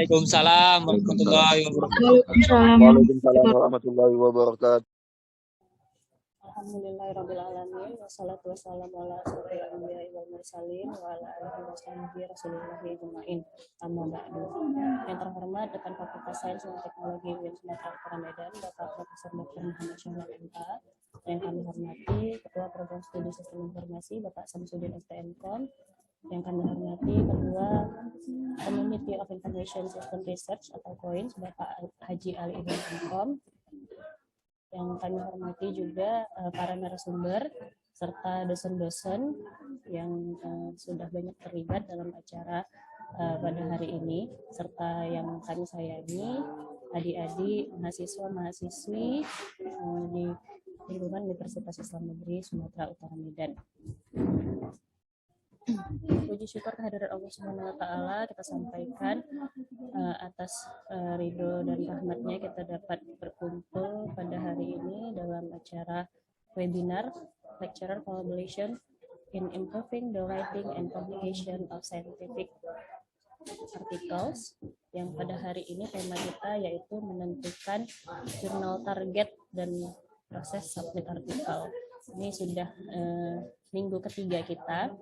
Waalaikumsalam Waalaikumsalam. warahmatullahi wabarakatuh. Waalaikumsalam warahmatullahi wabarakatuh. Alhamdulillahirrahmanirrahim. Wassalatu wassalamu ala asyrofil anbiya'i wal mursalin wa ala alihi wa sahbihi rasulillahi ajma'in. Amma ba'du. Yang terhormat Dekan Fakultas Sains dan Teknologi UIN Sumatera Utara Medan, Bapak Profesor Dr. Muhammad Syahrial MA. Yang kami hormati Ketua Program Studi Sistem Informasi Bapak Samsudin STMKOM. Yang kami hormati Ketua Community of Information System Research atau COINS Bapak Haji Ali Ibn MKOM. Yang kami hormati juga para narasumber serta dosen-dosen yang sudah banyak terlibat dalam acara pada hari ini, serta yang kami sayangi adik-adik mahasiswa-mahasiswi di lingkungan Universitas Islam Negeri Sumatera Utara Medan. Puji syukur kehadirat Allah Subhanahu wa taala kita sampaikan atas ridho dan rahmatnya kita dapat berkumpul pada hari ini dalam acara webinar Lecturer Collaboration in Improving the Writing and Publication of Scientific Articles, yang pada hari ini tema kita yaitu menentukan jurnal target dan proses submit artikel. Ini sudah minggu ketiga kita.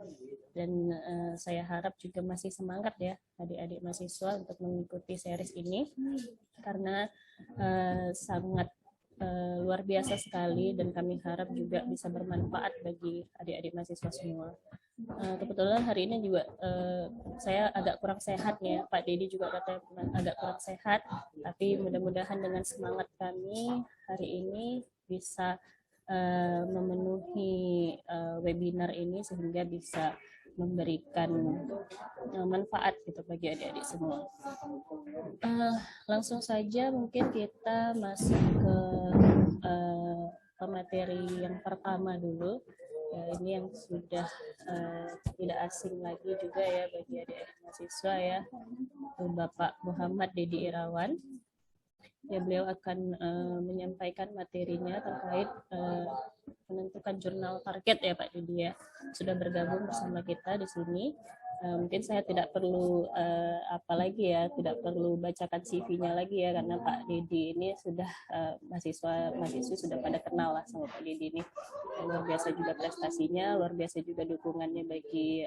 Dan saya harap juga masih semangat ya adik-adik mahasiswa untuk mengikuti series ini karena sangat luar biasa sekali dan kami harap juga bisa bermanfaat bagi adik-adik mahasiswa semua. Kebetulan hari ini juga saya agak kurang sehat ya, Pak Dedi juga katanya agak kurang sehat, tapi mudah-mudahan dengan semangat kami hari ini bisa memenuhi webinar ini sehingga bisa memberikan manfaat gitu bagi adik-adik semua. Langsung saja mungkin kita masuk ke materi yang pertama dulu. Ini yang sudah tidak asing lagi juga ya bagi adik-adik mahasiswa ya, Bapak Muhammad Dedi Irawan. Ya, beliau akan menyampaikan materinya terkait menentukan jurnal target ya Pak Dedi ya. Sudah bergabung bersama kita di sini. Mungkin saya tidak perlu tidak perlu bacakan CV-nya lagi ya, karena Pak Dedi ini sudah mahasiswi sudah pada kenal lah sama Pak Dedi ini. Luar biasa juga prestasinya, luar biasa juga dukungannya bagi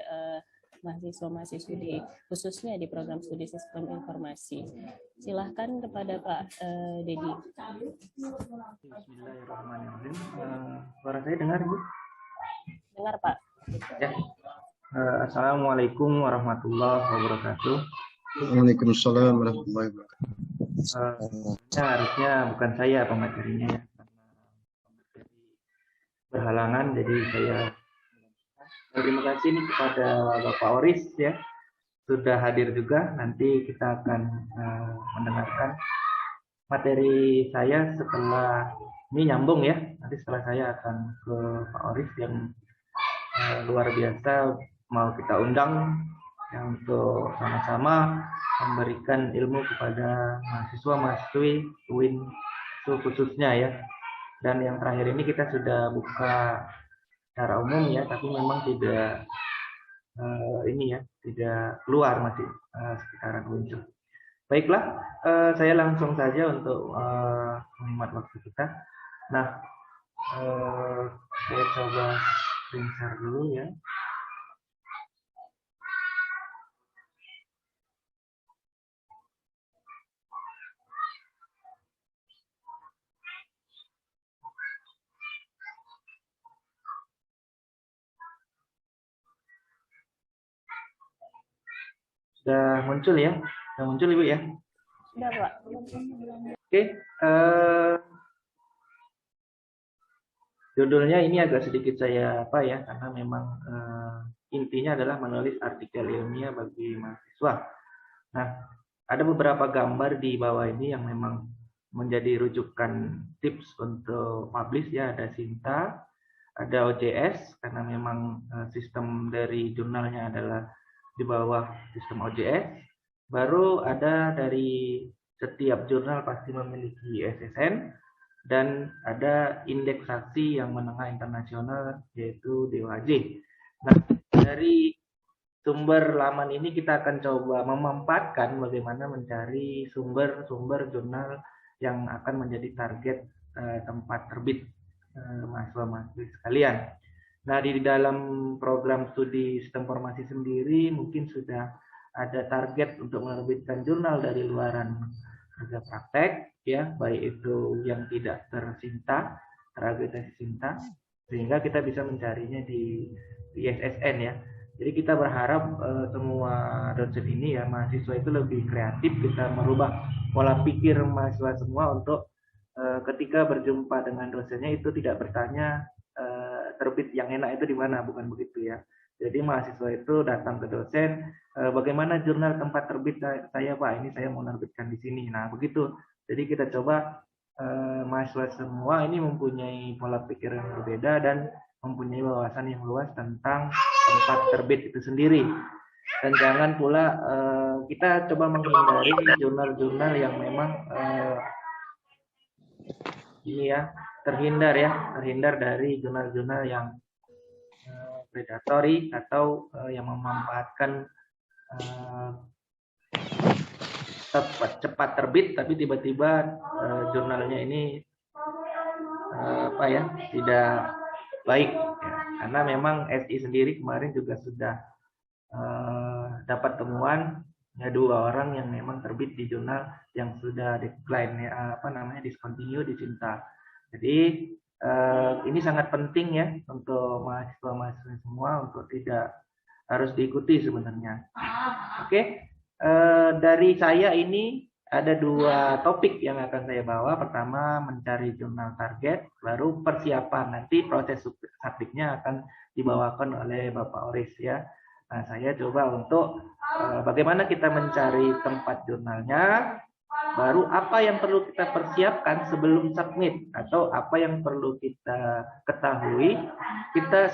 mahasiswa-mahasiswi khususnya di program studi sistem informasi. Silahkan kepada Pak Dedi. Bismillahirrahmanirrahim. Suara saya dengar, Bu? Dengar, Pak. Ya. Assalamualaikum warahmatullahi wabarakatuh. Waalaikumsalam warahmatullahi wabarakatuh. Harusnya bukan saya pematerinya ya, karena berhalangan, jadi saya terima kasih nih kepada Bapak Oris ya, sudah hadir juga. Nanti kita akan mendengarkan materi saya setelah ini nyambung ya. Nanti setelah saya akan ke Pak Oris yang luar biasa mau kita undang yang untuk sama-sama memberikan ilmu kepada mahasiswa-mahasiswi UIN khususnya ya. Dan yang terakhir ini kita sudah buka secara umum ya, tapi memang tidak tidak keluar, masih sekitaran muncul. Baiklah, saya langsung saja untuk menghemat waktu kita. Nah, saya coba screen share dulu ya. Sudah muncul ya? Sudah muncul Ibu ya? Sudah Pak. Oke, judulnya ini agak sedikit saya karena memang intinya adalah menulis artikel ilmiah bagi mahasiswa. Nah, ada beberapa gambar di bawah ini yang memang menjadi rujukan tips untuk publish ya. Ada Sinta, ada OJS karena memang sistem dari jurnalnya adalah di bawah sistem OJS. Baru ada dari setiap jurnal pasti memiliki SSN, dan ada indeksasi yang menengah internasional yaitu DOAJ. Nah, dari sumber laman ini kita akan coba memanfaatkan bagaimana mencari sumber-sumber jurnal yang akan menjadi target tempat terbit mahasiswa-mahasiswa sekalian. Nah, di dalam program studi sistem informasi sendiri mungkin sudah ada target untuk menerbitkan jurnal dari luaran kerja praktek, ya, baik itu yang tidak terakreditasi Sinta, sehingga kita bisa mencarinya di ISSN, ya. Jadi kita berharap semua dosen ini, ya, mahasiswa itu lebih kreatif, kita merubah pola pikir mahasiswa semua untuk ketika berjumpa dengan dosennya itu tidak bertanya terbit yang enak itu di mana, bukan begitu, ya. Jadi mahasiswa itu datang ke dosen, bagaimana jurnal tempat terbit saya, Pak, ini saya mau menerbitkan di sini. Nah, begitu. Jadi kita coba mahasiswa semua ini mempunyai pola pikir yang berbeda dan mempunyai wawasan yang luas tentang tempat terbit itu sendiri. Dan jangan pula kita coba menghindari jurnal-jurnal yang memang terhindar dari jurnal-jurnal yang predatory atau yang memanfaatkan cepat terbit tapi tiba-tiba jurnalnya ini tidak baik, ya. Karena memang SI sendiri kemarin juga sudah dapat temuan ya 2 orang yang memang terbit di jurnal yang sudah decline, ya, discontinue di Sinta. Jadi ini sangat penting, ya, untuk mahasiswa-mahasiswa semua untuk tidak harus diikuti sebenarnya. Oke. Dari saya ini ada 2 topik yang akan saya bawa. Pertama, mencari jurnal target, baru persiapan. Nanti proses subjeknya akan dibawakan oleh Bapak Oris, ya. Nah, saya coba untuk bagaimana kita mencari tempat jurnalnya, baru apa yang perlu kita persiapkan sebelum submit, atau apa yang perlu kita ketahui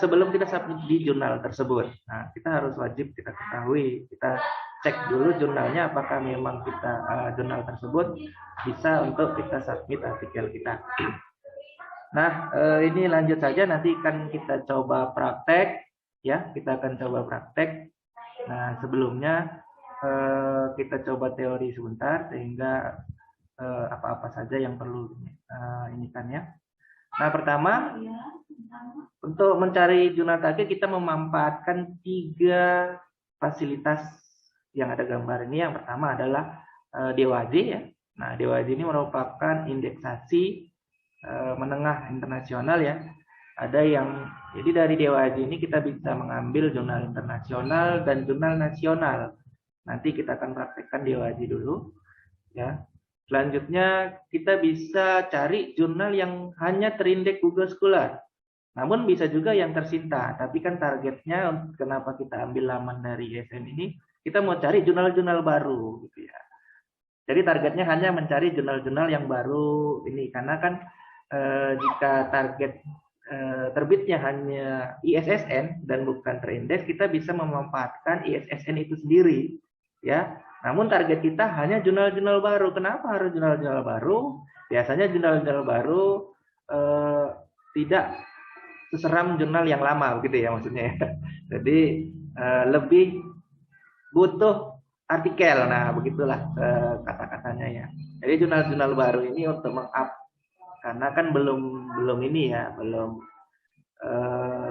sebelum kita submit di jurnal tersebut. Nah, kita harus wajib kita ketahui, kita cek dulu jurnalnya apakah memang kita jurnal tersebut bisa untuk kita submit artikel kita. Nah, ini lanjut saja, nanti kan kita coba praktek, ya, kita akan coba praktek. Nah, sebelumnya kita coba teori sebentar sehingga apa-apa saja yang perlu ini kan, ya. Nah, pertama untuk mencari jurnal target kita memanfaatkan 3 fasilitas yang ada gambar ini. Yang pertama adalah DOAJ, ya. Nah, DOAJ ini merupakan indeksasi menengah internasional, ya. Jadi dari DOAJ ini kita bisa mengambil jurnal internasional dan jurnal nasional. Nanti kita akan praktekkan DOAJ dulu, ya. Selanjutnya kita bisa cari jurnal yang hanya terindeks Google Scholar. Namun bisa juga yang tersinta, tapi kan targetnya kenapa kita ambil laman dari ISN ini, kita mau cari jurnal-jurnal baru, gitu, ya. Jadi targetnya hanya mencari jurnal-jurnal yang baru ini, karena kan jika target terbitnya hanya ISSN dan bukan terindeks, kita bisa memanfaatkan ISSN itu sendiri, ya. Namun target kita hanya jurnal-jurnal baru. Kenapa harus jurnal-jurnal baru? Biasanya jurnal-jurnal baru tidak seseram jurnal yang lama, begitu, ya, maksudnya, ya. Jadi lebih butuh artikel. Nah, begitulah kata-katanya, ya. Jadi jurnal-jurnal baru ini untuk meng-up, karena kan belum ini, ya, belum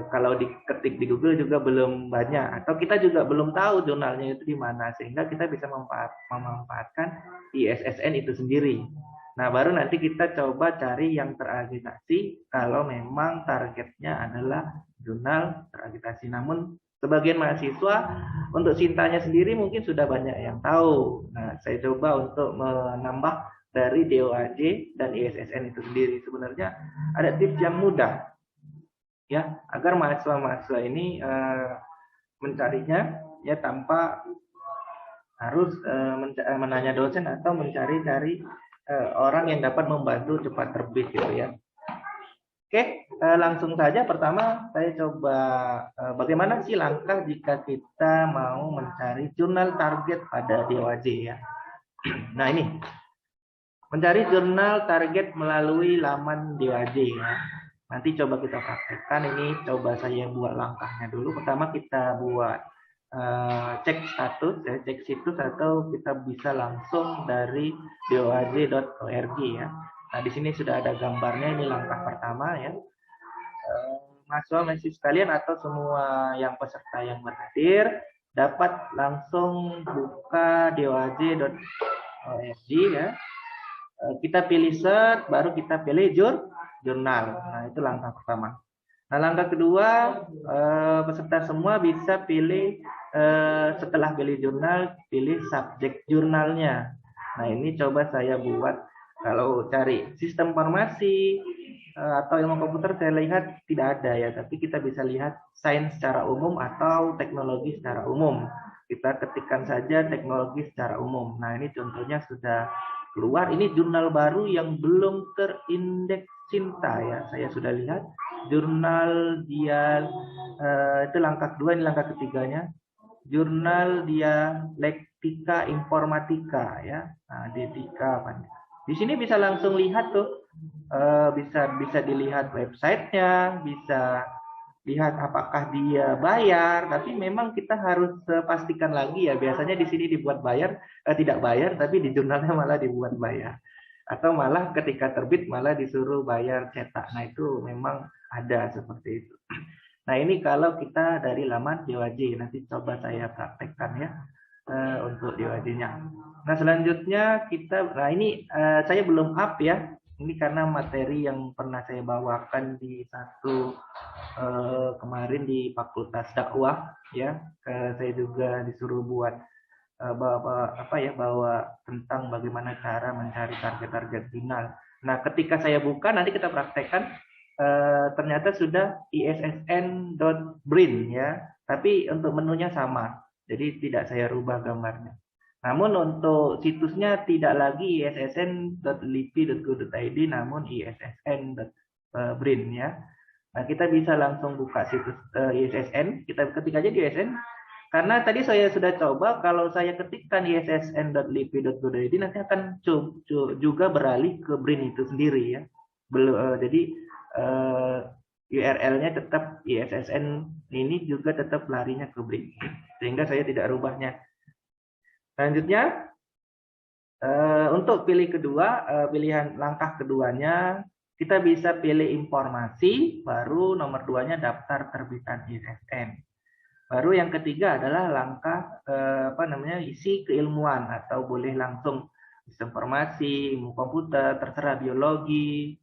kalau diketik di Google juga belum banyak, atau kita juga belum tahu jurnalnya itu di mana, sehingga kita bisa memanfaatkan ISSN itu sendiri. Nah, baru nanti kita coba cari yang terakreditasi kalau memang targetnya adalah jurnal terakreditasi. Namun sebagian mahasiswa untuk Sintanya sendiri mungkin sudah banyak yang tahu. Nah, saya coba untuk menambah dari DOAJ dan ISSN itu sendiri. Sebenarnya ada tips yang mudah, ya, agar mahasiswa-mahasiswa ini mencarinya, ya, tanpa harus menanya dosen atau mencari-cari orang yang dapat membantu cepat terbit, gitu, ya. Oke, langsung saja. Pertama saya coba bagaimana sih langkah jika kita mau mencari jurnal target pada DOAJ, ya. Nah, ini mencari jurnal target melalui laman DOAJ, ya. Nanti coba kita praktekkan. Ini coba saya buat langkahnya dulu. Pertama kita buat cek status, ya, cek situs, atau kita bisa langsung dari doaj.org ya. Nah, di sini sudah ada gambarnya, ini langkah pertama ya. Mahasiswa sekalian atau semua yang peserta yang berhadir dapat langsung buka doaj.org ya. Kita pilih search, baru kita pilih jurnal. Nah, itu langkah pertama. Nah, langkah kedua, peserta semua bisa pilih, setelah pilih jurnal, pilih subjek jurnalnya. Nah, ini coba saya buat. Kalau cari sistem informasi atau ilmu komputer, saya lihat tidak ada ya, tapi kita bisa lihat sains secara umum atau teknologi secara umum. Kita ketikkan saja teknologi secara umum. Nah, ini contohnya sudah keluar. Ini jurnal baru yang belum terindeks Cinta ya. Saya sudah lihat jurnal dia, itu langkah kedua, ini langkah ketiganya. Jurnal Dialektika Informatika ya. Nah, Dedika apa nih? Di sini bisa langsung lihat tuh, bisa dilihat websitenya, bisa lihat apakah dia bayar. Tapi memang kita harus pastikan lagi ya. Biasanya di sini dibuat bayar, tidak bayar, tapi di jurnalnya malah dibuat bayar. Atau malah ketika terbit malah disuruh bayar cetak. Nah, itu memang ada seperti itu. Nah, ini kalau kita dari laman DOAJ, nanti coba saya praktekkan ya untuk DOAJ-nya. Nah, selanjutnya kita, nah ini saya belum up ya. Ini karena materi yang pernah saya bawakan di satu kemarin di Fakultas Dakwah ya. Saya juga disuruh buat bawa tentang bagaimana cara mencari target-target jurnal. Nah, ketika saya buka nanti kita praktekkan, ternyata sudah issn.brin ya, tapi untuk menunya sama, jadi tidak saya rubah gambarnya. Namun untuk situsnya tidak lagi issn.lipi.go.id, namun issn.brin ya. Nah, kita bisa langsung buka situs ISSN, kita ketik aja di ISSN. Karena tadi saya sudah coba, kalau saya ketikkan issn.lipi.go.id nanti akan juga beralih ke BRIN itu sendiri ya. Jadi URL-nya tetap ISSN, ini juga tetap larinya ke BRIN, sehingga saya tidak rubahnya. Selanjutnya, untuk pilih kedua, pilihan langkah keduanya, kita bisa pilih informasi, baru nomor 2-nya daftar terbitan ISSN. Baru yang ketiga adalah langkah isi keilmuan, atau boleh langsung sistem informasi, ilmu komputer, terserah biologi,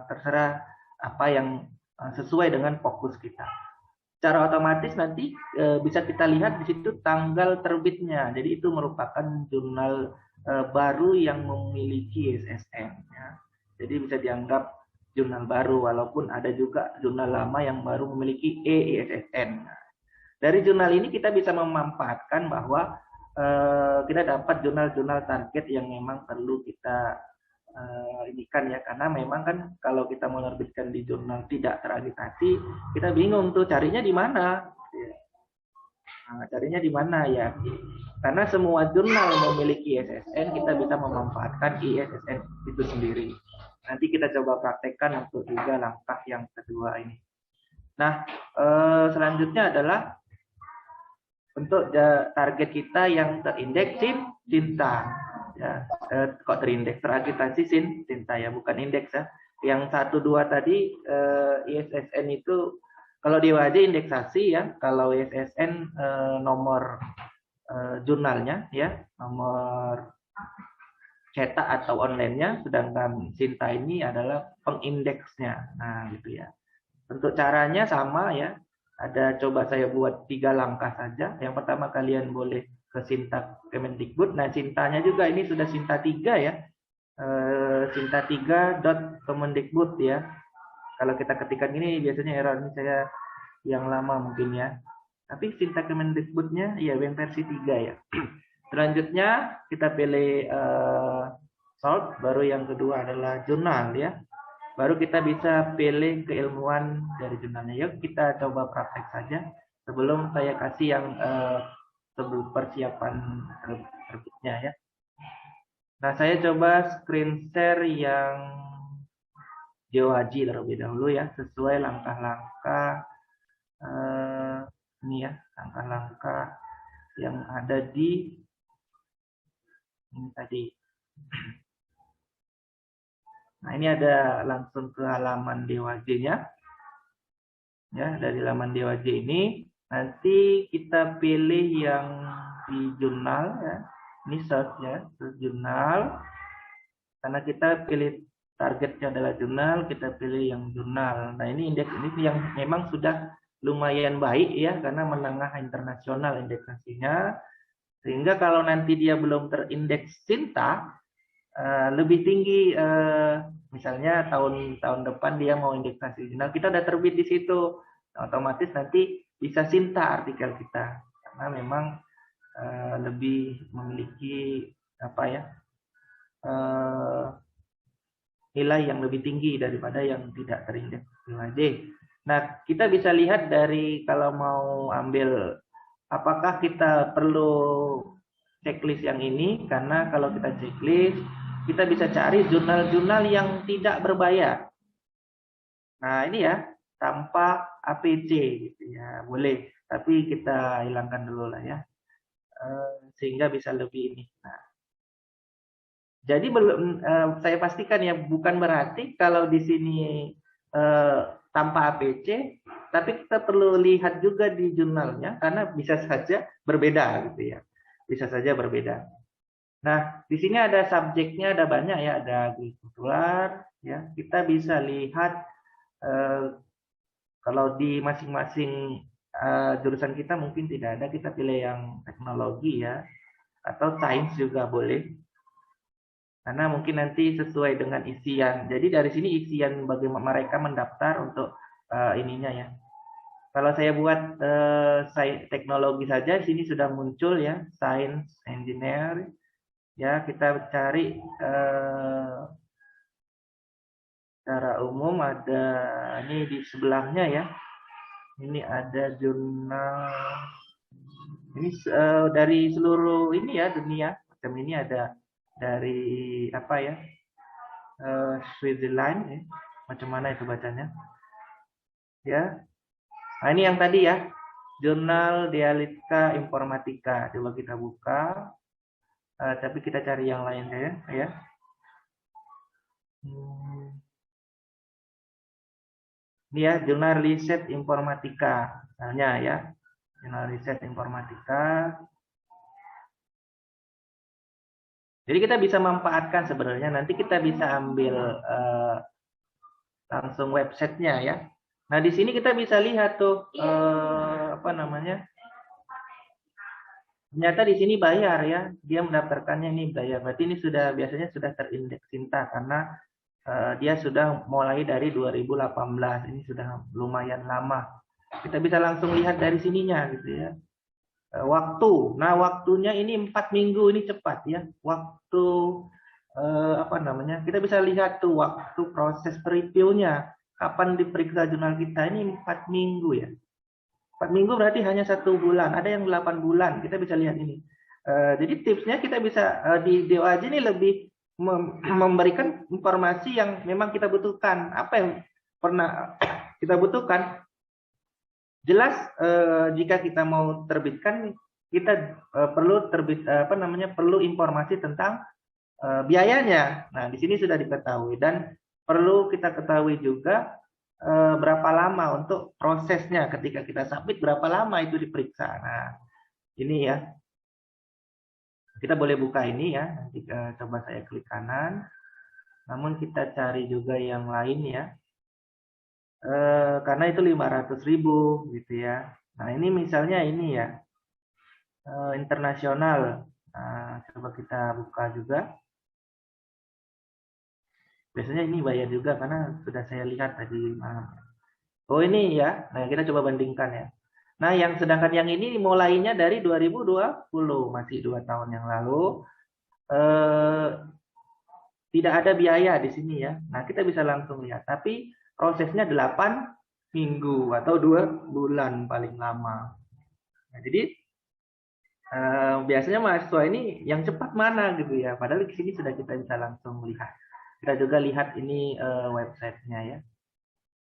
terserah apa yang sesuai dengan fokus kita. Secara otomatis nanti bisa kita lihat di situ tanggal terbitnya. Jadi itu merupakan jurnal baru yang memiliki ISSN. Ya. Jadi bisa dianggap jurnal baru, walaupun ada juga jurnal lama yang baru memiliki EISSN. Dari jurnal ini kita bisa memanfaatkan bahwa kita dapat jurnal-jurnal target yang memang perlu kita indikan ya, karena memang kan kalau kita menerbitkan di jurnal tidak terakreditasi, kita bingung tuh carinya di mana. Nah, carinya di mana ya? Karena semua jurnal memiliki ISSN, kita bisa memanfaatkan ISSN itu sendiri. Nanti kita coba praktekkan untuk juga langkah yang kedua ini. Nah, selanjutnya adalah untuk target kita yang terindeks Cinta ya, kok terindeks terakreditasi Cinta ya, bukan indeks ya. Yang 1, 2 tadi ISSN itu kalau di DOAJ indeksasi ya, kalau ISSN nomor jurnalnya ya, nomor cetak atau online-nya, sedangkan Cinta ini adalah pengindeksnya. Nah, gitu ya. Untuk caranya sama ya. Ada, coba saya buat 3 langkah saja. Yang pertama, kalian boleh ke Sinta Kemendikbud. Nah, Cintanya juga ini sudah Sinta 3 ya. Sinta3.kemendikbud ya. Kalau kita ketikkan ini biasanya error, ini saya yang lama mungkin ya. Tapi Sinta Kemendikbudnya ya yang versi 3 ya. Selanjutnya kita pilih sort, baru yang kedua adalah jurnal ya. Baru kita bisa pilih keilmuan dari jurnalnya. Yuk kita coba praktek saja sebelum saya kasih yang sebelum persiapan terbitnya ya. Nah, saya coba screen share yang DOAJ terlebih dahulu ya, sesuai langkah-langkah ini ya langkah-langkah yang ada di ini tadi. Nah, ini ada langsung ke halaman DWJ-nya. Ya, dari halaman DWJ ini nanti kita pilih yang di jurnal ya. Ini search ya, search jurnal. Karena kita pilih targetnya adalah jurnal, kita pilih yang jurnal. Nah, ini indeks ini yang memang sudah lumayan baik ya, karena menengah internasional indeksasinya. Sehingga kalau nanti dia belum terindeks Sinta, lebih tinggi, misalnya tahun depan dia mau indeksasi jurnal, kita udah terbit di situ, otomatis nanti bisa Sinta artikel kita, karena memang lebih memiliki apa ya, nilai yang lebih tinggi daripada yang tidak terindeks DWJ. Nah, kita bisa lihat dari kalau mau ambil, apakah kita perlu checklist yang ini, karena kalau kita checklist, kita bisa cari jurnal-jurnal yang tidak berbayar. Nah, ini ya, tanpa APC gitu ya, boleh. Tapi kita hilangkan dulu lah ya, sehingga bisa lebih ini. Nah, jadi belum, saya pastikan ya, bukan berarti kalau di sini tanpa APC, tapi kita perlu lihat juga di jurnalnya, karena bisa saja berbeda gitu ya, bisa saja berbeda. Nah, di sini ada subjeknya, ada banyak ya, ada agrikultural ya. Kita bisa lihat kalau di masing-masing jurusan kita mungkin tidak ada, kita pilih yang teknologi ya, atau sains juga boleh. Karena mungkin nanti sesuai dengan isian. Jadi dari sini isian bagaimana mereka mendaftar untuk ininya ya. Kalau saya buat teknologi saja, sini sudah muncul ya, science, engineer. Ya, kita cari secara umum ada ini di sebelahnya ya. Ini ada jurnal. Ini dari seluruh ini ya dunia. Macam ini ada dari apa ya, Switzerland ya. Macam mana itu bacanya ya. Nah, ini yang tadi ya, jurnal Dialektika Informatika. Coba kita buka, tapi kita cari yang lain ya. Ini ya, jurnal riset informatika misalnya ya, jurnal riset informatika. Jadi kita bisa manfaatkan sebenarnya, nanti kita bisa ambil langsung websitenya ya. Nah, di sini kita bisa lihat tuh apa namanya. Ternyata di sini bayar ya, dia mendaftarkannya ini bayar. Berarti ini sudah biasanya sudah terindeks Sinta, karena dia sudah mulai dari 2018. Ini sudah lumayan lama. Kita bisa langsung lihat dari sininya gitu ya. Waktu, nah waktunya ini 4 minggu, ini cepat ya. Waktu apa namanya? Kita bisa lihat tuh waktu proses previewnya. Kapan diperiksa jurnal kita, ini 4 minggu ya. 4 minggu berarti hanya 1 bulan. Ada yang 8 bulan. Kita bisa lihat ini. Jadi tipsnya kita bisa di DOAJ ini lebih memberikan informasi yang memang kita butuhkan. Apa yang pernah kita butuhkan? Jelas jika kita mau terbitkan, kita perlu perlu informasi tentang biayanya. Nah, di sini sudah diketahui, dan perlu kita ketahui juga berapa lama untuk prosesnya, ketika kita submit berapa lama itu diperiksa. Nah, ini ya. Kita boleh buka ini ya. Nanti coba saya klik kanan. Namun kita cari juga yang lain ya. Karena itu 500.000 gitu ya. Nah, ini misalnya ini ya, internasional. Nah, coba kita buka juga. Biasanya ini bayar juga, karena sudah saya lihat tadi malam. Oh, ini ya. Nah, kita coba bandingkan ya. Nah, yang sedangkan yang ini mulainya dari 2020, masih 2 tahun yang lalu. Tidak ada biaya di sini ya. Nah, kita bisa langsung lihat. Tapi prosesnya 8 minggu atau 2 bulan paling lama. Nah, jadi biasanya mahasiswa ini yang cepat mana gitu ya. Padahal di sini sudah kita bisa langsung lihat. Kita juga lihat ini websitenya ya,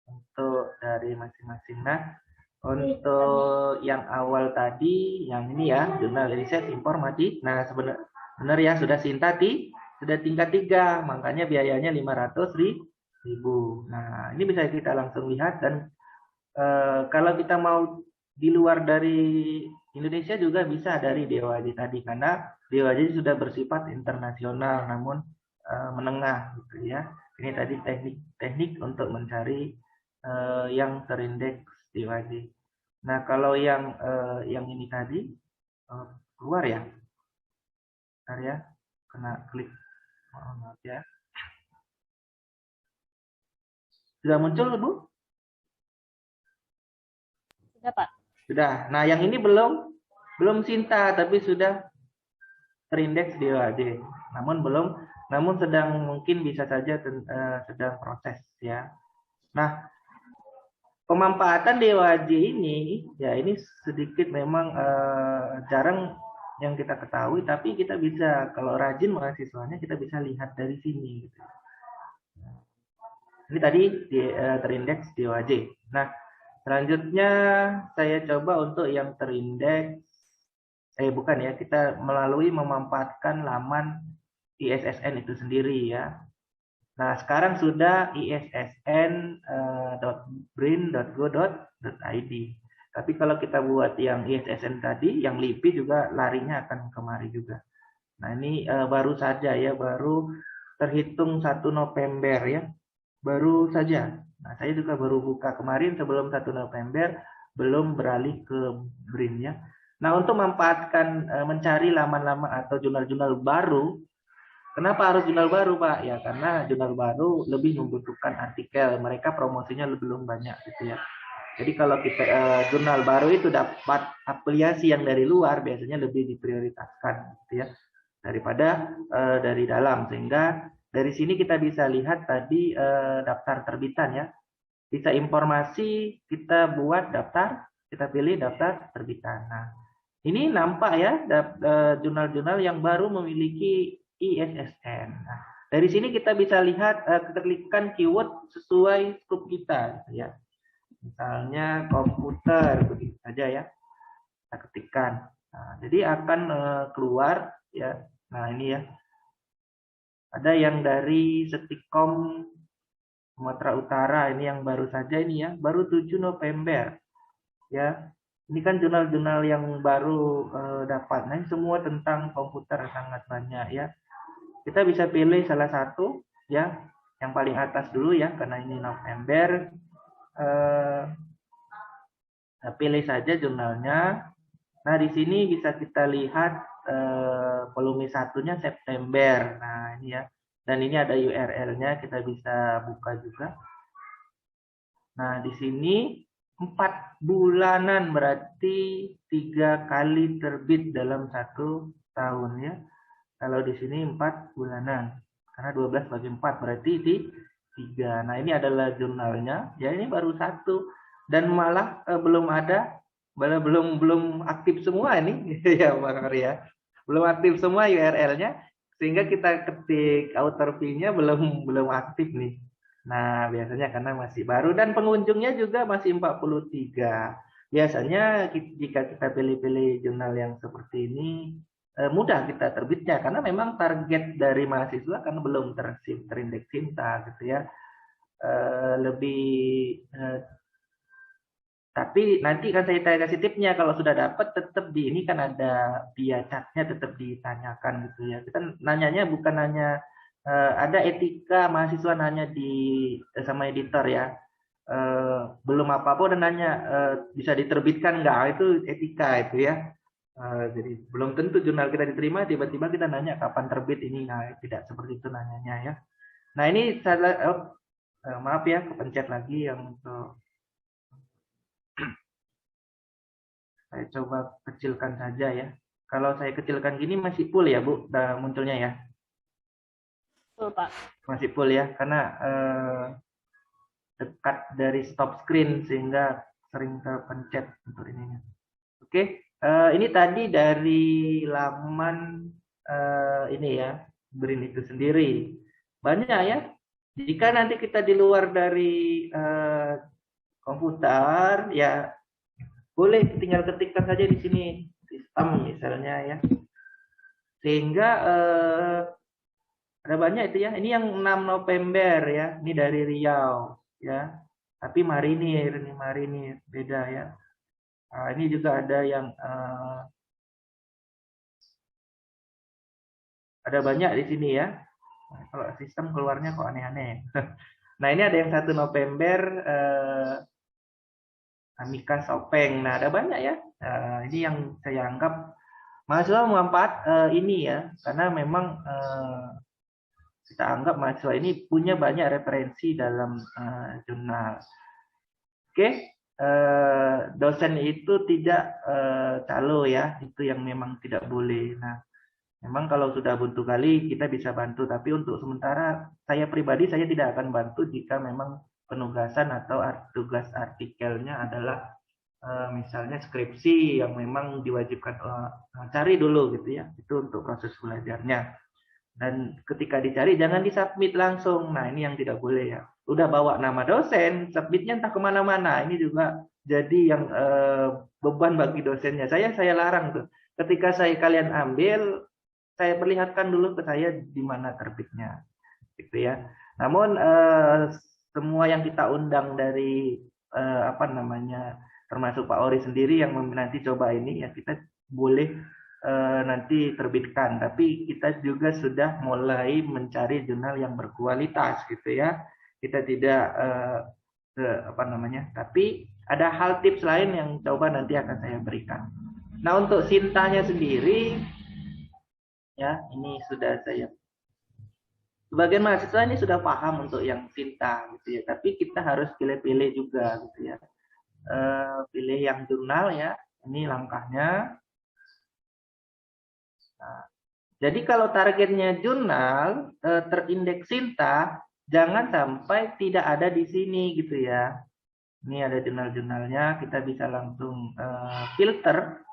untuk dari masing-masing. Nah, Untuk yang awal tadi, yang ini ya, jurnal riset informasi. Nah, sebenarnya ya sudah sudah tingkat 3, makanya biayanya 500.000. Nah, ini bisa kita langsung lihat dan kalau kita mau di luar dari Indonesia juga bisa dari DOAJ tadi karena DOAJ sudah bersifat internasional namun menengah gitu ya. Ini tadi teknik untuk mencari yang terindeks DOAJ. Nah, kalau yang ini tadi keluar ya. Bentar ya. Kena klik. Maaf ya. Sudah muncul, Bu? Sudah, Pak. Sudah. Nah, yang ini belum Sinta tapi sudah terindeks DOAJ. Namun sedang mungkin bisa saja sedang proses ya. Nah, pemanfaatan DOAJ ini ya ini sedikit memang jarang yang kita ketahui, tapi kita bisa kalau rajin mahasiswanya kita bisa lihat dari sini. Gitu. Ini tadi terindeks DOAJ. Nah, selanjutnya saya coba untuk yang terindeks, bukan ya, kita melalui memanfaatkan laman ISSN itu sendiri ya. Nah, sekarang sudah issn.brin.go.id. Tapi kalau kita buat yang ISSN tadi, yang LIPI juga larinya akan kemari juga. Nah, ini baru saja ya, baru terhitung 1 November ya. Baru saja. Nah, saya juga baru buka kemarin sebelum 1 November, belum beralih ke BRIN ya. Nah, untuk memanfaatkan mencari laman-laman atau jurnal-jurnal baru, kenapa harus jurnal baru, Pak? Ya, karena jurnal baru lebih membutuhkan artikel. Mereka promosinya belum banyak gitu ya. Jadi kalau kita jurnal baru itu dapat afiliasi yang dari luar, biasanya lebih diprioritaskan gitu ya daripada dari dalam. Sehingga dari sini kita bisa lihat tadi daftar terbitan ya. Bisa informasi, kita buat daftar, kita pilih daftar terbitan. Nah, ini nampak ya jurnal-jurnal yang baru memiliki ISSN. Nah, dari sini kita bisa lihat, kita klikkan keyword sesuai scope kita, gitu ya. Misalnya komputer, begitu saja ya. Kita ketikkan. Nah, jadi akan keluar ya. Nah, ini ya. Ada yang dari Setikom Sumatera Utara, ini yang baru saja ini ya, baru 7 November. Ya. Ini kan jurnal-jurnal yang baru dapat. Nah, ini semua tentang komputer sangat banyak ya. Kita bisa pilih salah satu ya, yang paling atas dulu ya, karena ini November. Pilih saja jurnalnya. Nah, di sini bisa kita lihat volume 1-nya September. Nah, ini ya. Dan ini ada URL-nya, kita bisa buka juga. Nah, di sini 4 bulanan, berarti 3 kali terbit dalam 1 tahun ya. Kalau di sini 4 bulanan. Karena 12 bagi 4 berarti di 3. Nah, ini adalah jurnalnya. Ya, ini baru 1 dan malah belum aktif semua ini ya Bang Arya. Belum aktif semua URL-nya sehingga kita ketik author fee-nya belum aktif nih. Nah, biasanya karena masih baru dan pengunjungnya juga masih 43. Biasanya jika kita pilih-pilih jurnal yang seperti ini mudah kita terbitnya karena memang target dari mahasiswa kan belum terindeks Sinta gitu ya. Tapi nanti kan saya kasih tipnya, kalau sudah dapat tetap di ini kan ada via chatnya tetap ditanyakan gitu ya. Kita nanyanya bukan nanya ada etika mahasiswa nanya sama editor ya. Belum apa-apa dan nanya bisa diterbitkan nggak, itu etika itu ya. Jadi belum tentu jurnal kita diterima tiba-tiba kita nanya kapan terbit ini. Nah, tidak seperti itu nanyanya ya. Nah, ini maaf ya, kepencet lagi yang untuk saya coba kecilkan saja ya. Kalau saya kecilkan gini masih full ya Bu, munculnya ya? Full Pak. Masih full ya, karena dekat dari stop screen sehingga sering terpencet untuk ininya. Oke, ini tadi dari laman ini ya, BRIN itu sendiri. Banyak ya. Jika nanti kita di luar dari komputer ya, boleh tinggal ketikkan saja di sini sistem misalnya ya. Sehingga ada banyak itu ya. Ini yang 6 November ya. Ini dari Riau ya. Tapi marinir, ini marinir beda ya. Nah, ini juga ada yang ada banyak di sini ya. Nah, kalau sistem keluarnya kok aneh-aneh. Nah, ini ada yang 1 November Amika Sopeng. Nah, ada banyak ya. Ini yang saya anggap mahasiswa memanfaat ini ya, karena memang kita anggap mahasiswa ini punya banyak referensi dalam jurnal. Oke, dosen itu tidak calo ya, itu yang memang tidak boleh. Nah, memang kalau sudah buntu kali kita bisa bantu, tapi untuk sementara saya pribadi saya tidak akan bantu jika memang penugasan atau tugas artikelnya adalah misalnya skripsi yang memang diwajibkan cari dulu gitu ya, itu untuk proses belajarnya. Dan ketika dicari jangan disubmit langsung. Nah, ini yang tidak boleh ya. Udah bawa nama dosen, submitnya entah kemana-mana. Ini juga jadi yang beban bagi dosennya. Saya larang tuh. Ketika kalian ambil, saya perlihatkan dulu ke saya di mana terbitnya, gitu ya. Namun semua yang kita undang dari termasuk Pak Ori sendiri yang nanti coba ini ya, kita boleh nanti terbitkan, tapi kita juga sudah mulai mencari jurnal yang berkualitas gitu ya. Kita tidak tapi ada hal tips lain yang coba nanti akan saya berikan. Nah, untuk Sintanya sendiri ya, ini sudah saya sebagian mahasiswa ini sudah paham untuk yang Sinta gitu ya, tapi kita harus pilih-pilih juga gitu ya. Pilih yang jurnal ya, ini langkahnya. Nah, jadi kalau targetnya jurnal terindeks Sinta, jangan sampai tidak ada di sini gitu ya. Ini ada jurnal-jurnalnya, kita bisa langsung filter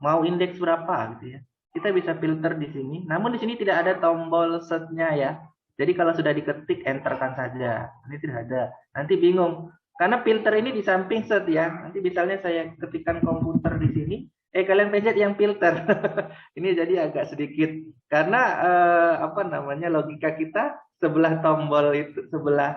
mau indeks berapa gitu ya. Kita bisa filter di sini. Namun di sini tidak ada tombol search-nya ya. Jadi kalau sudah diketik enterkan saja. Ini tidak ada. Nanti bingung. Karena filter ini di samping search ya. Nanti misalnya saya ketikkan komputer di sini, kalian pencet yang filter. Ini jadi agak sedikit karena logika kita sebelah tombol itu, sebelah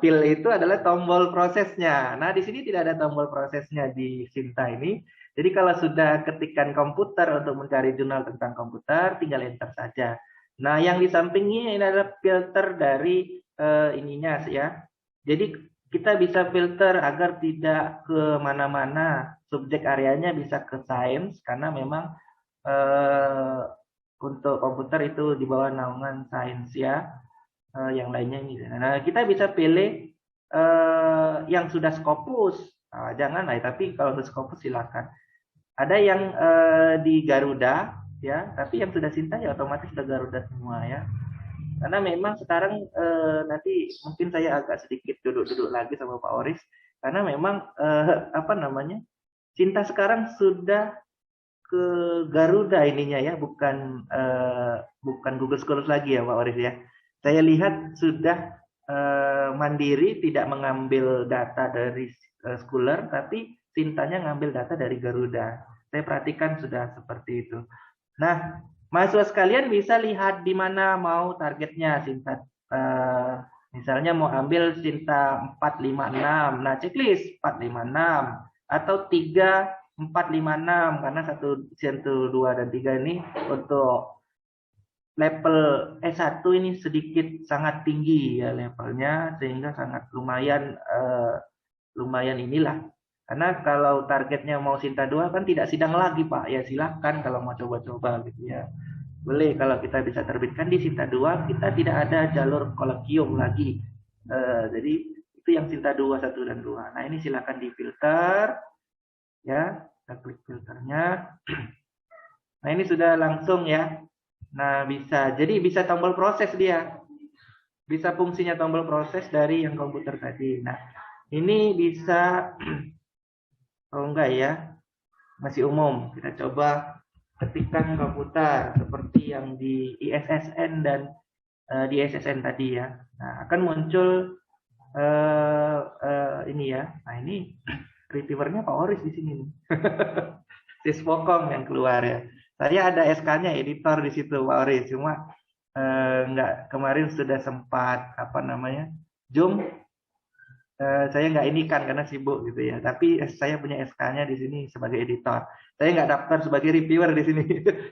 pil itu adalah tombol prosesnya. Nah, di sini tidak ada tombol prosesnya di Sinta ini. Jadi kalau sudah ketikkan komputer untuk mencari jurnal tentang komputer, tinggal enter saja. Nah, yang di sampingnya ini adalah filter dari ininya ya. Jadi kita bisa filter agar tidak ke mana-mana. Subjek areanya bisa ke sains karena memang untuk komputer itu di bawah naungan sains ya. Yang lainnya ini. Nah, kita bisa pilih yang sudah Scopus. Nah, jangan lah, tapi kalau sudah Scopus silakan. Ada yang di Garuda ya, tapi yang sudah Sinta ya otomatis sudah Garuda semua ya. Karena memang sekarang nanti mungkin saya agak sedikit duduk-duduk lagi sama Pak Oris karena memang Sinta sekarang sudah ke Garuda ininya ya, bukan Google Scholars lagi ya Pak Oris ya. Saya lihat sudah mandiri, tidak mengambil data dari Scholar, tapi Sintanya ngambil data dari Garuda. Saya perhatikan sudah seperti itu. Nah, mahasiswa sekalian bisa lihat di mana mau targetnya Sinta. Misalnya mau ambil Sinta 456. Nah, checklist 456 atau 3456 karena 1, 2 dan 3 ini untuk level S1 ini sedikit sangat tinggi ya levelnya, sehingga sangat lumayan inilah. Karena kalau targetnya mau Sinta 2 kan tidak sidang lagi Pak, ya silahkan kalau mau coba-coba gitu ya. Boleh kalau kita bisa terbitkan di Sinta 2, kita tidak ada jalur kolegium lagi. Jadi itu yang Sinta 2, 1 dan 2. Nah, ini silahkan difilter ya, kita klik filternya. Nah, ini sudah langsung ya. Nah, bisa tombol proses dia. Bisa fungsinya tombol proses dari yang komputer tadi. Nah, ini bisa enggak ya, masih umum. Kita coba ketikkan komputer seperti yang di ISSN dan di SSN tadi ya. Nah, akan muncul ini ya. Nah, ini reviewernya Pak Oris di sini nih. Sisfokom yang keluar ya. Saya ada SK-nya editor di situ Pak Oris, cuma nggak, kemarin sudah sempat apa namanya Zoom, saya nggak ini kan karena sibuk gitu ya. Tapi saya punya SK-nya di sini sebagai editor. Saya nggak daftar sebagai reviewer di sini,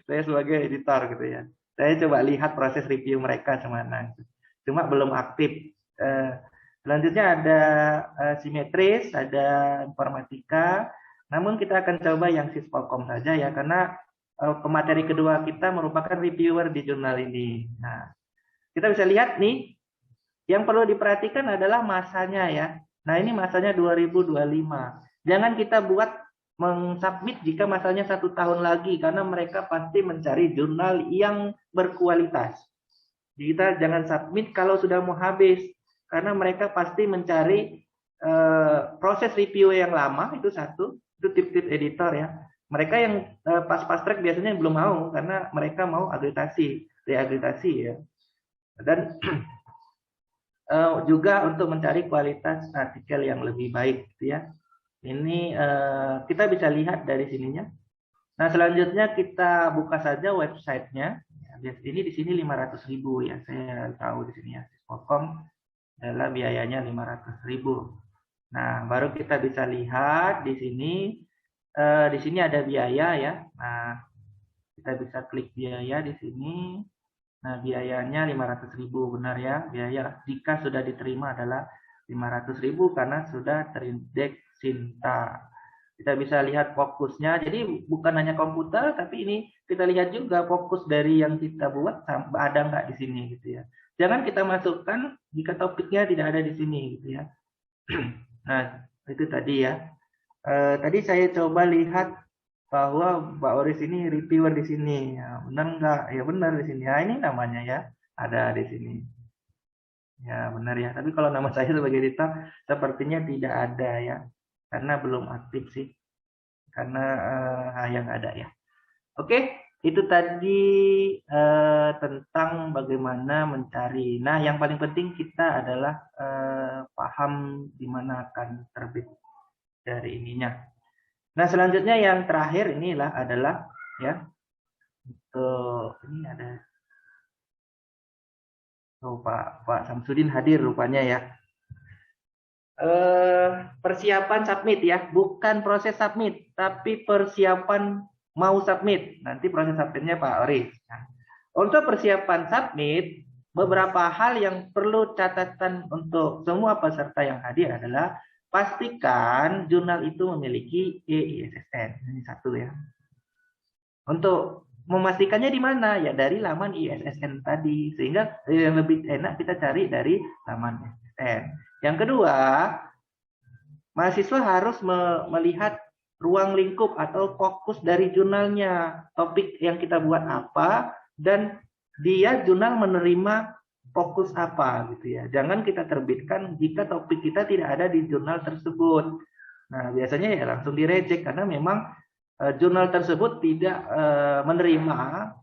saya sebagai editor gitu ya. Saya coba lihat proses review mereka semana, cuma belum aktif. Selanjutnya ada simetris, ada informatika. Namun kita akan coba yang Sisfokom saja ya, karena pemateri kedua kita merupakan reviewer di jurnal ini. Nah, kita bisa lihat nih, yang perlu diperhatikan adalah masanya ya. Nah, ini masanya 2025. Jangan kita buat mengsubmit jika masanya 1 tahun lagi, karena mereka pasti mencari jurnal yang berkualitas. Jadi kita jangan submit kalau sudah mau habis, karena mereka pasti mencari proses review yang lama, itu satu. Itu tip-tip editor ya. Mereka yang pas track biasanya belum mau, karena mereka mau agregasi, reagregasi ya. Dan juga untuk mencari kualitas artikel yang lebih baik gitu ya. Ini kita bisa lihat dari sininya. Nah, selanjutnya kita buka saja websitenya. Ini di sini 500.000 ya. Saya tahu di sini ya. Sisfokom adalah biayanya 500.000. Nah, baru kita bisa lihat di sini. Di sini ada biaya ya. Nah, kita bisa klik biaya di sini. Nah, biayanya 500.000 benar ya. Biaya jika sudah diterima adalah 500.000 karena sudah terindeks Sinta. Kita bisa lihat fokusnya. Jadi bukan hanya komputer, tapi ini kita lihat juga fokus dari yang kita buat ada nggak di sini gitu ya. Jangan kita masukkan jika topiknya tidak ada di sini gitu ya. Nah, itu tadi ya. Tadi saya coba lihat bahwa Mbak Oris ini reviewer di sini. Ya, benar nggak? Ya benar di sini. Ya, ini namanya ya, ada di sini. Ya benar ya. Tapi kalau nama saya sebagai editor sepertinya tidak ada ya, karena belum aktif sih. Karena yang ada ya. Oke, itu tadi tentang bagaimana mencari. Nah, yang paling penting kita adalah paham di mana akan terbit dari ininya. Nah, selanjutnya yang terakhir inilah adalah ya, untuk ini ada Pak Samsudin hadir rupanya ya. Persiapan submit ya, bukan proses submit, tapi persiapan mau submit. Nanti proses submitnya Pak Oris. Nah, untuk persiapan submit, beberapa hal yang perlu catatan untuk semua peserta yang hadir adalah pastikan jurnal itu memiliki ISSN. Ini satu ya. Untuk memastikannya di mana? Ya dari laman ISSN tadi. Sehingga lebih enak kita cari dari laman ISSN. Yang kedua, mahasiswa harus melihat ruang lingkup atau fokus dari jurnalnya. Topik yang kita buat apa dan dia jurnal menerima fokus apa gitu ya. Jangan kita terbitkan jika topik kita tidak ada di jurnal tersebut. Nah, biasanya ya langsung direject karena memang jurnal tersebut tidak menerima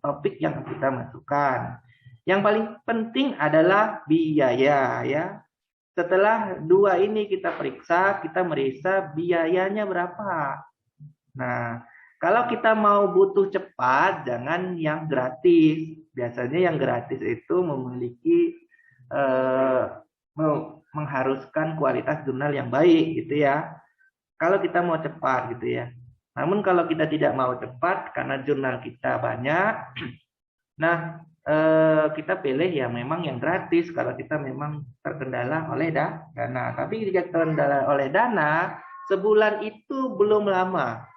topik yang kita masukkan. Yang paling penting adalah biaya ya. Setelah dua ini kita periksa, kita meriksa biayanya berapa. Nah, kalau kita mau butuh cepat, jangan yang gratis. Biasanya yang gratis itu memiliki mengharuskan kualitas jurnal yang baik gitu ya. Kalau kita mau cepat gitu ya. Namun kalau kita tidak mau cepat karena jurnal kita banyak, nah kita pilih yang memang yang gratis kalau kita memang terkendala oleh dana. Tapi jika terkendala oleh dana, sebulan itu belum lama.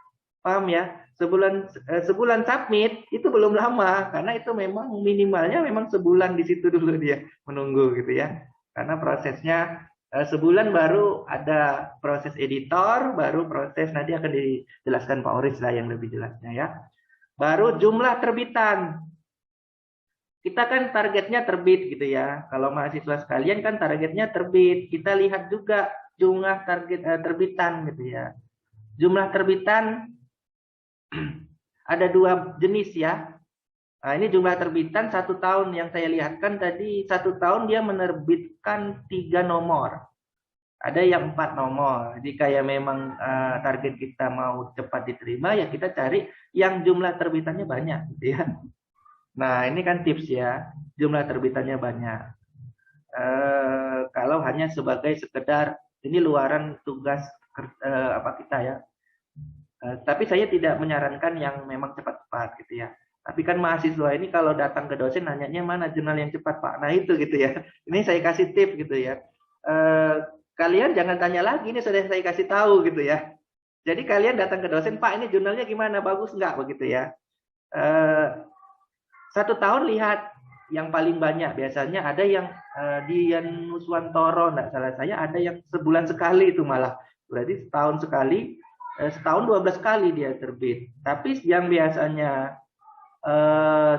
Paham ya? Sebulan submit itu belum lama karena itu memang minimalnya memang sebulan di situ dulu dia menunggu gitu ya. Karena prosesnya sebulan baru ada proses editor, baru proses nanti akan dijelaskan Pak Oris lah yang lebih jelasnya ya. Baru jumlah terbitan. Kita kan targetnya terbit gitu ya. Kalau mahasiswa sekalian kan targetnya terbit. Kita lihat juga jumlah target terbitan gitu ya. Jumlah terbitan ada dua jenis ya. Nah, ini jumlah terbitan 1 tahun yang saya lihatkan tadi 1 tahun dia menerbitkan 3 nomor. ada yang 4 nomor. Jika ya memang target kita mau cepat diterima, ya kita cari yang jumlah terbitannya banyak, gitu ya. Nah, ini kan tips ya, jumlah terbitannya banyak. Kalau hanya sebagai sekedar ini luaran tugas apa kita ya. Tapi saya tidak menyarankan yang memang cepat-cepat, gitu ya. Tapi kan mahasiswa ini kalau datang ke dosen nanyanya mana jurnal yang cepat Pak. Nah itu gitu ya. Ini saya kasih tips gitu ya. Kalian jangan tanya lagi, ini sudah saya kasih tahu gitu ya. Jadi kalian datang ke dosen, Pak ini jurnalnya gimana, bagus nggak begitu ya. 1 tahun lihat yang paling banyak. Biasanya ada yang Dian Nuswantoro, nggak salah saya, ada yang sebulan sekali itu malah. Berarti setahun sekali, setahun 12 kali dia terbit. Tapi yang biasanya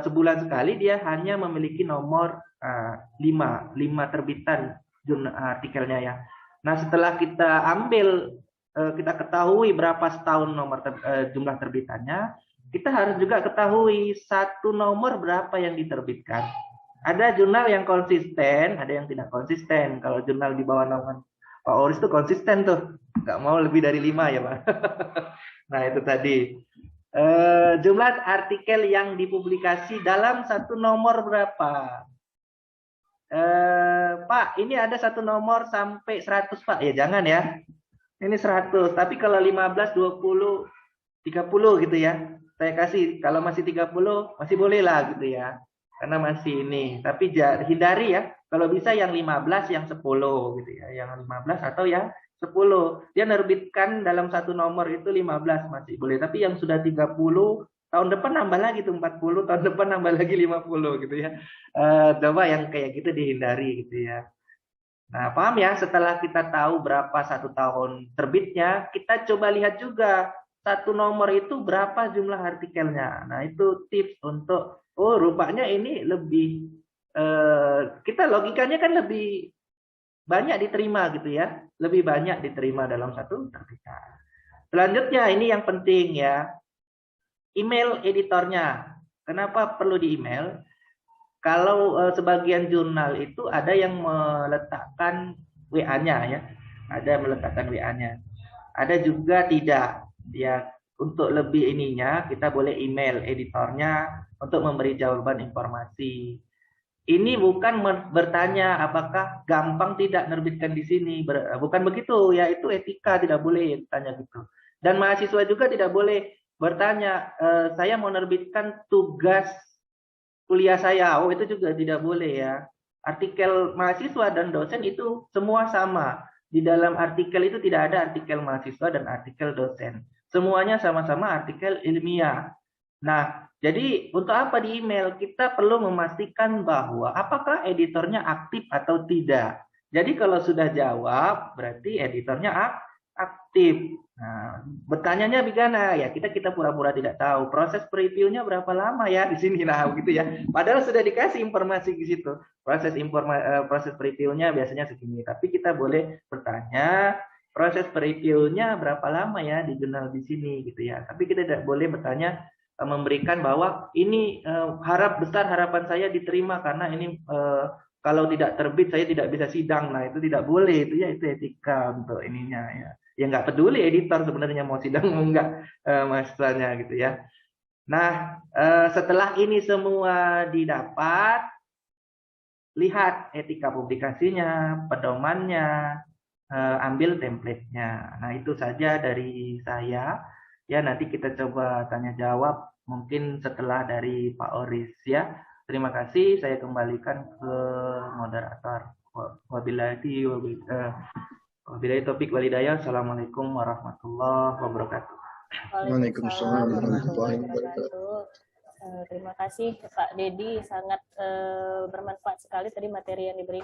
sebulan sekali dia hanya memiliki nomor 5 terbitan artikelnya ya. Nah setelah kita ambil, kita ketahui berapa setahun nomor jumlah terbitannya, kita harus juga ketahui satu nomor berapa yang diterbitkan. Ada jurnal yang konsisten, ada yang tidak konsisten. Kalau jurnal di bawah naungan Pak Oris itu konsisten tuh, nggak mau lebih dari 5 ya Pak. Nah itu tadi. Jumlah artikel yang dipublikasi dalam satu nomor berapa? Pak, ini ada satu nomor sampai 100 Pak. Ya jangan ya. Ini 100. Tapi kalau 15, 20, 30 gitu ya. Saya kasih. Kalau masih 30 masih boleh lah gitu ya. Karena masih ini. Tapi hindari ya. Kalau bisa yang 15, yang 10 gitu ya. Yang 15 atau yang 10. Dia nerbitkan dalam satu nomor itu 15 masih boleh. Tapi yang sudah 30, tahun depan nambah lagi tuh 40, tahun depan nambah lagi 50 gitu ya. Coba yang kayak gitu dihindari gitu ya. Nah, paham ya? Setelah kita tahu berapa 1 tahun terbitnya, kita coba lihat juga satu nomor itu berapa jumlah artikelnya. Nah, itu tips untuk, oh rupanya ini lebih, kita logikanya kan lebih banyak diterima gitu ya. Lebih banyak diterima dalam satu terbitan. Selanjutnya, ini yang penting ya. Email editornya. Kenapa perlu di email? Kalau sebagian jurnal itu ada yang meletakkan WA-nya ya. Ada meletakkan WA-nya. Ada juga tidak. Ya, untuk lebih ininya kita boleh email editornya untuk memberi jawaban informasi. Ini bukan bertanya apakah gampang tidak nerbitkan di sini. Bukan begitu ya, itu etika, tidak boleh tanya gitu. Dan mahasiswa juga tidak boleh bertanya, saya mau nerbitkan tugas kuliah saya. Oh, itu juga tidak boleh ya. Artikel mahasiswa dan dosen itu semua sama. Di dalam artikel itu tidak ada artikel mahasiswa dan artikel dosen. Semuanya sama-sama artikel ilmiah. Nah, jadi untuk apa di email? Kita perlu memastikan bahwa apakah editornya aktif atau tidak. Jadi kalau sudah jawab, berarti editornya aktif. Nah, bertanyanya bagaimana? Ya kita pura-pura tidak tahu. Proses previewnya berapa lama ya di sini, nah gitu ya. Padahal sudah dikasih informasi di situ. Proses previewnya biasanya segini. Tapi kita boleh bertanya, proses previewnya berapa lama ya di jurnal di sini gitu ya. Tapi kita tidak boleh bertanya, memberikan bahwa ini besar harapan saya diterima karena ini kalau tidak terbit saya tidak bisa sidang. Nah itu tidak boleh, itu ya, itu etika untuk ininya ya. Ya nggak peduli editor sebenarnya mau sidang mau enggak mahasiswanya gitu ya. Nah setelah ini semua didapat, lihat etika publikasinya, pedomannya, ambil template-nya. Nah itu saja dari saya. Ya nanti kita coba tanya jawab mungkin setelah dari Pak Oris ya. Terima kasih, saya kembalikan ke moderator. Wabillahi taufiq walhidayah. Assalamualaikum warahmatullahi wabarakatuh. Waalaikumsalam warahmatullahi wabarakatuh. Terima kasih Pak Dedi, sangat bermanfaat sekali tadi materi yang diberikan.